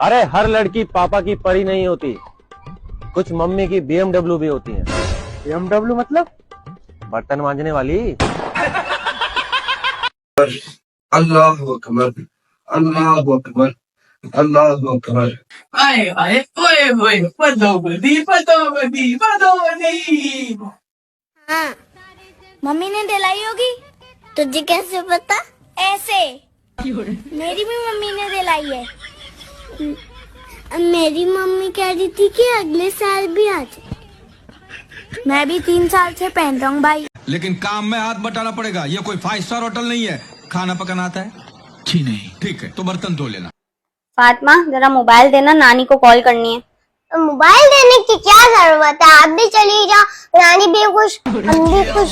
अरे हर लड़की पापा की परी नहीं होती, कुछ मम्मी की BMW भी होती है। BMW मतलब? बर्तन मांजने वाली। अल्लाह अकबर, अल्लाह अकबर, अल्लाह अकबर। आए आए ओए ओए पदोबदी पदोबदी पदोबदी। हाँ, मम्मी ने दिलाई होगी। तुझे कैसे पता? ऐसे मेरी भी मम्मी ने दिलाई है। मेरी मम्मी कह रही थी कि अगले साल भी आ जाए। मैं भी 3 साल से पहन रहा हूँ भाई। लेकिन काम में हाथ बटाना पड़ेगा। ये कोई 5 स्टार होटल नहीं है। खाना पकाना आता है? जी नहीं। ठीक है, तो बर्तन धो लेना। फातिमा जरा मोबाइल देना, नानी को कॉल करनी है। तो मोबाइल देने की क्या जरूरत है? आप भी चली जाओ, नानी भी खुश, हम भी खुश।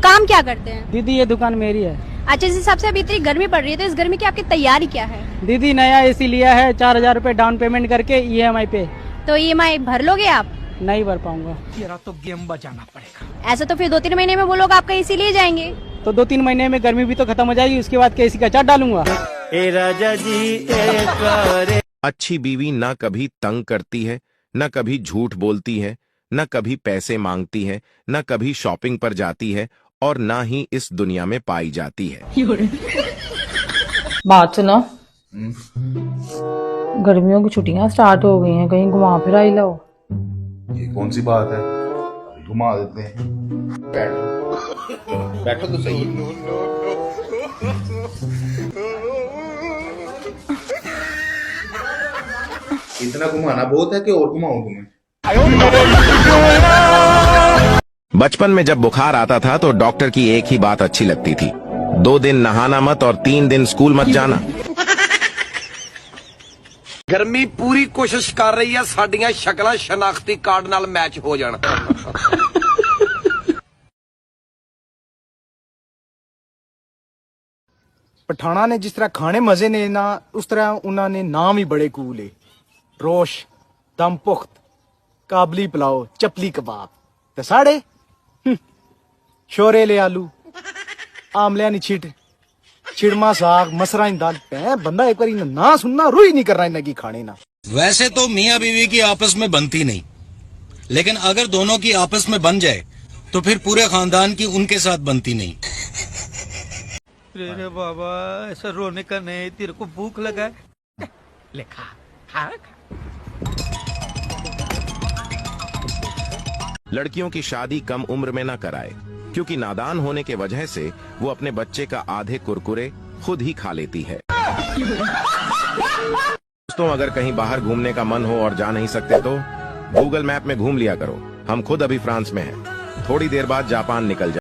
काम क्या करते हैं? दीदी ये दुकान मेरी है। अच्छा, जिस हिसाब से अभी इतनी गर्मी पड़ रही है तो इस गर्मी की आपकी तैयारी क्या है? दीदी नया AC लिया है, 4000 रूपए डाउन पेमेंट करके EMI पे। तो EMI भर लोगे आप? नहीं भर पाऊंगा। तेरा तो गेम बचाना पड़ेगा। ऐसा तो फिर 2-3 महीने में वो लोग आपका AC ले जाएंगे। तो 2-3 महीने में गर्मी भी तो खत्म हो जाएगी, उसके बाद AC का चार्ज डालूंगा। अच्छी बीवी ना कभी तंग करती है, न कभी झूठ बोलती है, न कभी पैसे मांगती है, न कभी शॉपिंग पर जाती है और ना ही इस दुनिया में पाई जाती है। बात सुनो, गर्मियों की छुट्टियां स्टार्ट हो गई हैं, कहीं घुमा फिरा ही लो। ये कौन सी बात है, घुमा देते हैं। बैठो बैठो तो सही है। इतना घुमाना बहुत है कि और घुमाऊं तुम्हें? बचपन में जब बुखार आता था तो डॉक्टर की एक ही बात अच्छी लगती थी, 2 दिन नहाना मत और 3 दिन स्कूल मत जाना। गर्मी पूरी कोशिश कर रही है साडियां शक्लां शनाख्ती कार्ड नाल मैच हो जाण। पठाना ने जिस तरह खाने मजे ने ना, उस तरह उन्होंने नाम ही बड़े कूल है। रोश, दम पुख्त, काबली पुलाव, चपली कबाब ते साढ़े शोरेले आलू, आमलिया नी छिट, छिड़मा साग, मसरा दी दाल। बंदा एक बार ना सुनना रूह ही नहीं कर रहा इन्हें की खाने ना। वैसे तो मियाँ बीवी की आपस में बनती नहीं, लेकिन अगर दोनों की आपस में बन जाए तो फिर पूरे खानदान की उनके साथ बनती नहीं। रे बाबा, ऐसा रोने का नहीं, तेरे को भूख लगा है? ले खा खा। लड़कियों की शादी कम उम्र में न कराए, क्योंकि नादान होने के वजह से वो अपने बच्चे का आधे कुरकुरे खुद ही खा लेती है। दोस्तों, अगर कहीं बाहर घूमने का मन हो और जा नहीं सकते तो गूगल मैप में घूम लिया करो। हम खुद अभी फ्रांस में हैं, थोड़ी देर बाद जापान निकल जाए।